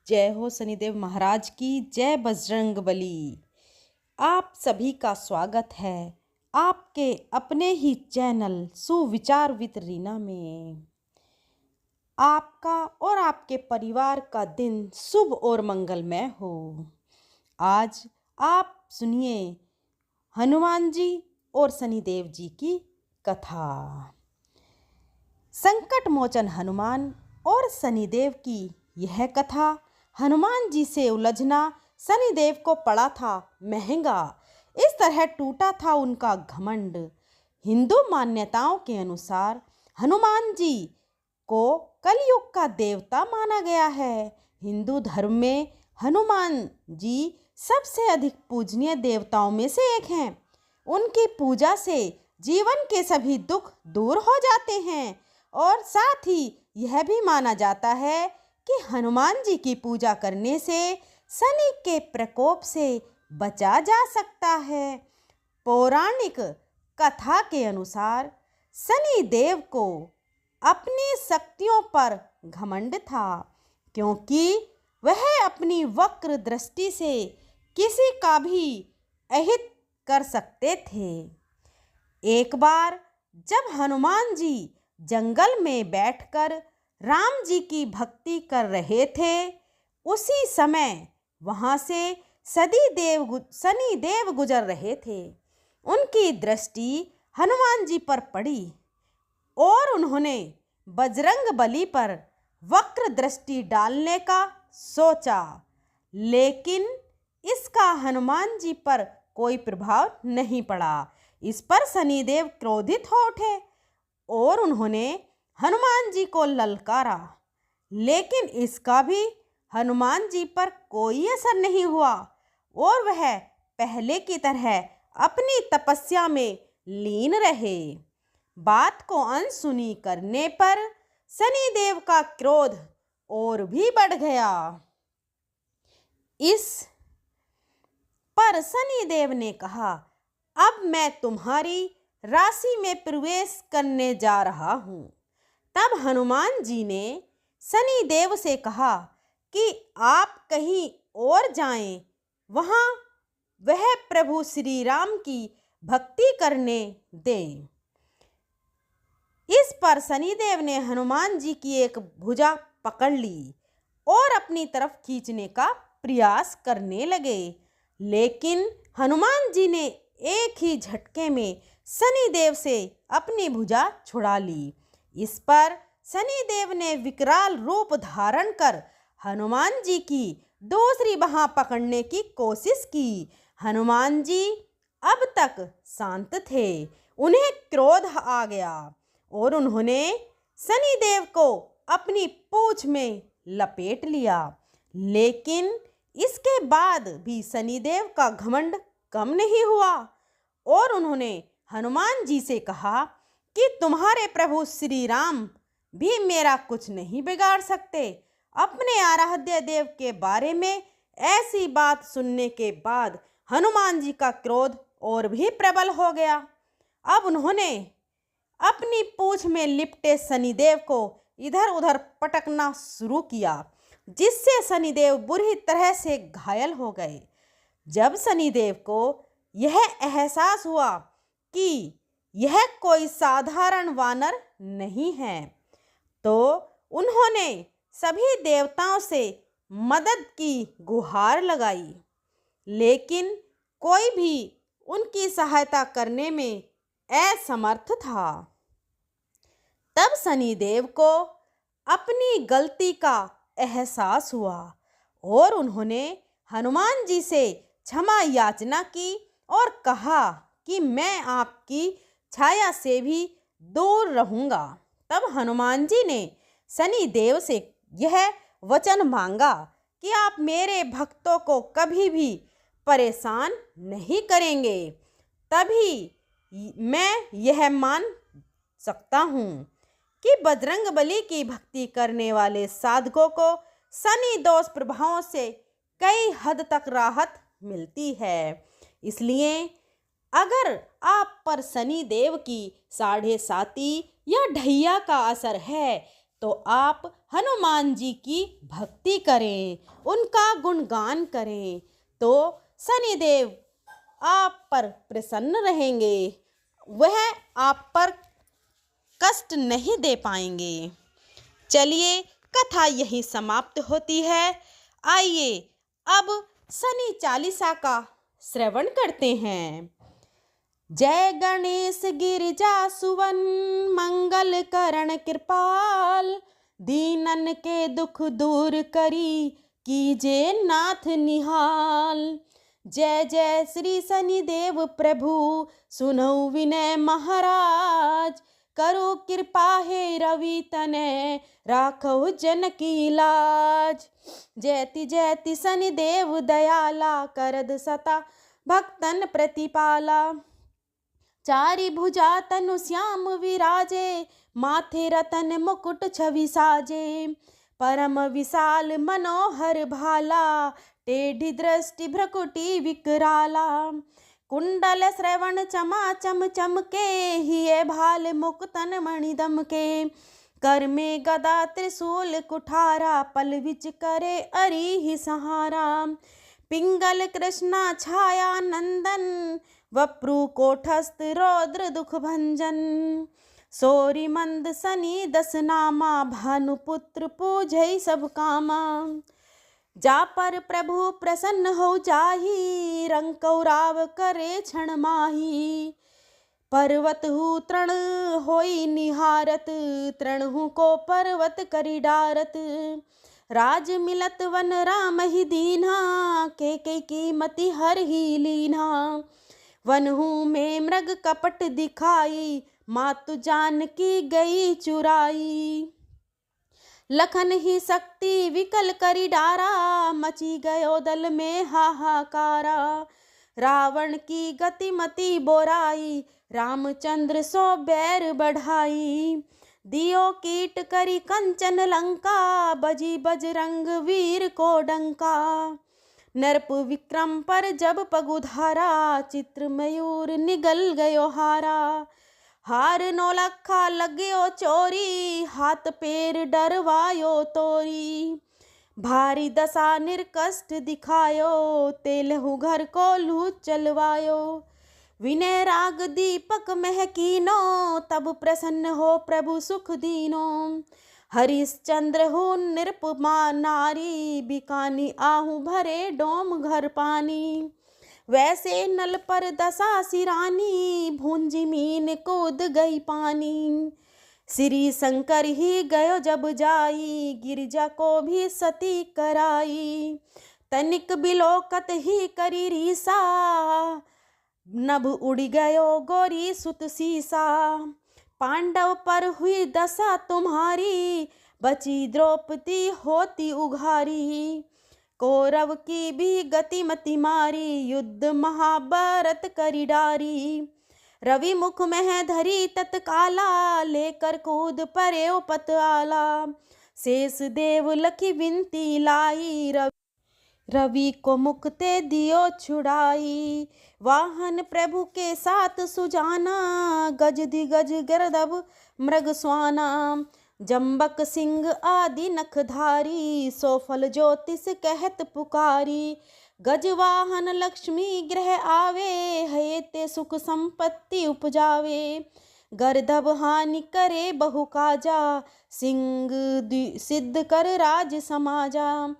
जय हो शनिदेव महाराज की, जय बजरंगबली। आप सभी का स्वागत है आपके अपने ही चैनल सुविचार विद रीना में। आपका और आपके परिवार का दिन शुभ और मंगलमय हो। आज आप सुनिए हनुमान जी और शनिदेव जी की कथा। संकट मोचन हनुमान और शनिदेव की यह कथा। हनुमान जी से उलझना शनिदेव को पड़ा था महंगा। इस तरह टूटा था उनका घमंड। हिंदू मान्यताओं के अनुसार हनुमान जी को कलयुग का देवता माना गया है। हिंदू धर्म में हनुमान जी सबसे अधिक पूजनीय देवताओं में से एक हैं। उनकी पूजा से जीवन के सभी दुख दूर हो जाते हैं और साथ ही यह भी माना जाता है कि हनुमान जी की पूजा करने से शनि के प्रकोप से बचा जा सकता है। पौराणिक कथा के अनुसार शनि देव को अपनी शक्तियों पर घमंड था, क्योंकि वह अपनी वक्र दृष्टि से किसी का भी अहित कर सकते थे। एक बार जब हनुमान जी जंगल में बैठकर राम जी की भक्ति कर रहे थे, उसी समय वहाँ से शनि देव गुजर रहे थे। उनकी दृष्टि हनुमान जी पर पड़ी और उन्होंने बजरंगबली पर वक्र दृष्टि डालने का सोचा, लेकिन इसका हनुमान जी पर कोई प्रभाव नहीं पड़ा। इस पर शनिदेव क्रोधित हो उठे और उन्होंने हनुमान जी को ललकारा, लेकिन इसका भी हनुमान जी पर कोई असर नहीं हुआ और वह पहले की तरह अपनी तपस्या में लीन रहे। बात को अनसुनी करने पर शनिदेव का क्रोध और भी बढ़ गया। इस पर शनिदेव ने कहा, अब मैं तुम्हारी राशि में प्रवेश करने जा रहा हूँ। तब हनुमान जी ने शनिदेव से कहा कि आप कहीं और जाएं, वहाँ वह प्रभु श्री राम की भक्ति करने दें। इस पर शनिदेव ने हनुमान जी की एक भुजा पकड़ ली और अपनी तरफ खींचने का प्रयास करने लगे, लेकिन हनुमान जी ने एक ही झटके में शनिदेव से अपनी भुजा छुड़ा ली। इस पर शनिदेव ने विकराल रूप धारण कर हनुमान जी की दूसरी बाह पकड़ने की कोशिश की। हनुमान जी अब तक शांत थे। उन्हें क्रोध आ गया और उन्होंने शनिदेव को अपनी पूंछ में लपेट लिया, लेकिन इसके बाद भी शनिदेव का घमंड कम नहीं हुआ और उन्होंने हनुमान जी से कहा कि तुम्हारे प्रभु श्री राम भी मेरा कुछ नहीं बिगाड़ सकते। अपने आराध्य देव के बारे में ऐसी बात सुनने के बाद हनुमान जी का क्रोध और भी प्रबल हो गया। अब उन्होंने अपनी पूंछ में लिपटे शनिदेव को इधर उधर पटकना शुरू किया, जिससे शनिदेव बुरी तरह से घायल हो गए। जब शनिदेव को यह एहसास हुआ कि यह कोई साधारण वानर नहीं है, तो उन्होंने सभी देवताओं से मदद की गुहार लगाई, लेकिन कोई भी उनकी सहायता करने में असमर्थ था। तब शनिदेव को अपनी गलती का एहसास हुआ और उन्होंने हनुमान जी से क्षमा याचना की और कहा कि मैं आपकी छाया से भी दूर रहूँगा। तब हनुमान जी ने शनिदेव से यह वचन मांगा कि आप मेरे भक्तों को कभी भी परेशान नहीं करेंगे, तभी मैं यह मान सकता हूँ कि बजरंगबली की भक्ति करने वाले साधकों को शनि दोष प्रभावों से कई हद तक राहत मिलती है। इसलिए अगर आप पर शनि देव की 7.5 या ढैया का असर है, तो आप हनुमान जी की भक्ति करें, उनका गुणगान करें, तो शनिदेव आप पर प्रसन्न रहेंगे, वह आप पर कष्ट नहीं दे पाएंगे। चलिए, कथा यहीं समाप्त होती है। आइए अब शनि चालीसा का श्रवण करते हैं। जय गणेश गिरिजा सुवन, मंगल करण कृपाल, दीनन के दुख दूर करी, कीजे नाथ निहाल। जय जय श्री शनिदेव प्रभु, सुनौ विनय महाराज, करो कृपा हे रवि तनय, राखौ जन की लाज। जयति जयति शनिदेव दयाला, करद सता भक्तन प्रतिपाला। चारि भुजा तनु श्याम विराजे, माथे रतन मुकुट छवि साजे। परम विशाल मनोहर भाला, टेढ़ी दृष्टि भ्रकुटी विकराला। कुंडल श्रवण चमा चम चमके, हिये भाल मुकुतन मणि दमके। कर में गदा त्रिशूल कुठारा, पल विच करे अरि ही सहारा। पिंगल कृष्णा छाया नंदन, वप्रु कोठस्थ रौद्र दुख भंजन। सोरी मंद शनि दस नामा, भानुपुत्र पूजै सब कामा। जा पर प्रभु प्रसन्न हो जाहि, रंकौ राव करे क्षण माही। पर्वत हु तृण होई निहारत, तृणहु को पर्वत करि डारत। राज मिलत वन राम ही दीन्हा, के कीमति हर ही लीन्हा। वनहु में मृग कपट दिखाई, मातु जानकी गई चुराई। लखन ही शक्ति विकल करि डारा, मची गयो दल में हाहाकारा। रावण की गतिमति बोराई, रामचंद्र सो बैर बढ़ाई। दियो कीट करी कंचन लंका, बजी बजरंग वीर को डंका। नरप विक्रम पर जब पगुधारा, चित्र मयूर निगल गयो हारा। हार नौलखा लग्यो चोरी, हाथ पैर डरवायो तोरी। भारी दशा निर्कष्ट दिखायो, तेलहु घर को लू चलवायो। विनय राग दीपक महकीनो, तब प्रसन्न हो प्रभु सुख दीनो। हरिश्चंद्र हो निरुपमा नारी, बिकानी आहू भरे डोम घर पानी। वैसे नल पर दशा सिरानी, भूंजी मीन कूद गई पानी। श्री शंकर ही गयो जब जाई, गिरिजा को भी सती कराई। तनिक बिलोकत ही करी रीसा, नभ उड़ गयो गौरी सुत सीसा। पांडव पर हुई दशा तुम्हारी, बची द्रौपदी होती उघारी। कौरव की भी गतिमति मारी, युद्ध महाभारत करी डारी। रवि मुख में धरी तत्काला, लेकर कूद परे पत आला। शेष देव लखी विनती लाई, रवि को मुक्ते दियो छुड़ाई। वाहन प्रभु के साथ सुजाना, गज दिगज गर्दभ मृग स्वाना। जम्बक सिंह आदि नखधारी, सोफल ज्योतिष कहत पुकारी। गजवाहन लक्ष्मी ग्रह आवे, है ते सुख संपत्ति उपजावे। गर्दभ हानि करे बहु काजा, सिंह सिद्ध कर राज समाजा।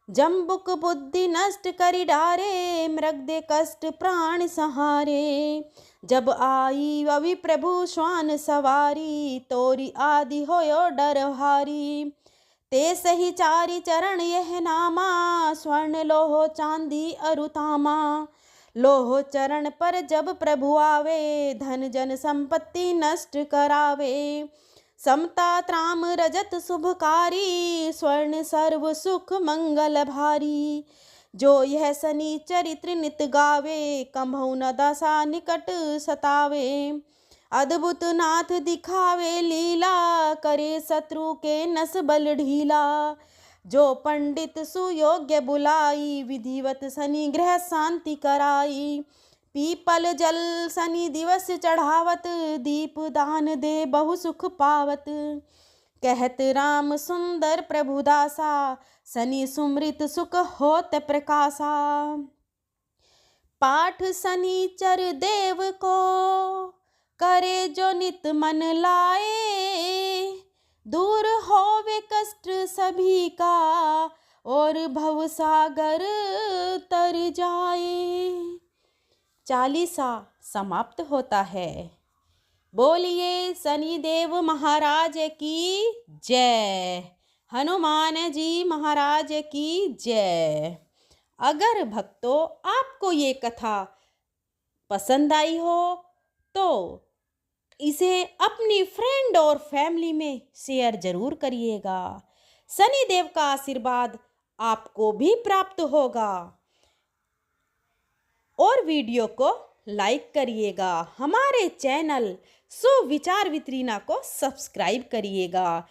जम्बुक बुद्धि नष्ट करि डारे, मृग दे कष्ट प्राण सहारे। जब आई अवि प्रभु श्वान सवारी, तोरी आदि होयो डर हारी। ते सही चारि चरण यह नामा, स्वर्ण लोहो चांदी अरुतामा। लोहो चरण पर जब प्रभु आवे, धन जन संपत्ति नष्ट करावे। समता त्राम रजत शुभकारी, स्वर्ण सर्व सुख मंगल भारी। जो यह शनि चरित्र नित गावे, कम्हउ न दशा निकट सतावे। अद्भुत नाथ दिखावे लीला, करे शत्रु के नस बल ढीला। जो पंडित सुयोग्य बुलाई, विधिवत शनि ग्रह शांति कराई। पीपल जल शनि दिवस चढ़ावत, दीप दान दे बहु सुख पावत। कहत राम सुंदर प्रभुदासा, शनि सुमृत सुख होत प्रकाशा। पाठ शनिचर देव को, करे जो नित मन लाए। दूर होवे कष्ट सभी का, और भव सागर तर जाए। चालीसा समाप्त होता है। बोलिए शनिदेव महाराज की जय, हनुमान जी महाराज की जय। अगर भक्तों आपको ये कथा पसंद आई हो तो इसे अपनी फ्रेंड और फैमिली में शेयर जरूर करिएगा। शनिदेव का आशीर्वाद आपको भी प्राप्त होगा। और वीडियो को लाइक करिएगा। हमारे चैनल सुविचार वितरीना को सब्सक्राइब करिएगा।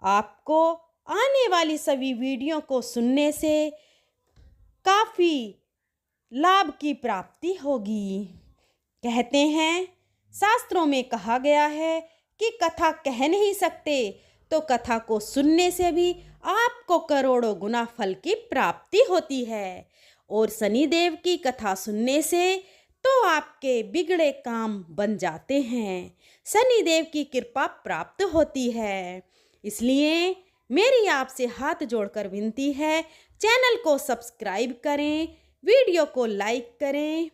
आपको आने वाली सभी वीडियो को सुनने से काफ़ी लाभ की प्राप्ति होगी। कहते हैं, शास्त्रों में कहा गया है कि कथा कह नहीं सकते, तो कथा को सुनने से भी आपको करोड़ों गुना फल की प्राप्ति होती है। और शनिदेव की कथा सुनने से तो आपके बिगड़े काम बन जाते हैं। शनिदेव की कृपा प्राप्त होती है। इसलिए मेरी आपसे हाथ जोड़कर विनती है, चैनल को सब्सक्राइब करें, वीडियो को लाइक करें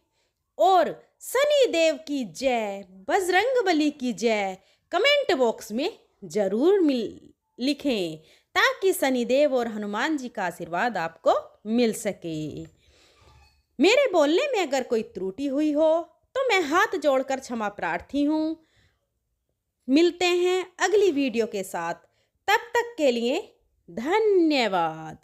और शनिदेव की जय, बजरंगबली की जय कमेंट बॉक्स में ज़रूर लिखें, ताकि शनिदेव और हनुमान जी का आशीर्वाद आपको मिल सके। मेरे बोलने में अगर कोई त्रुटि हुई हो तो मैं हाथ जोड़कर क्षमा प्रार्थी हूँ। मिलते हैं अगली वीडियो के साथ, तब तक के लिए धन्यवाद।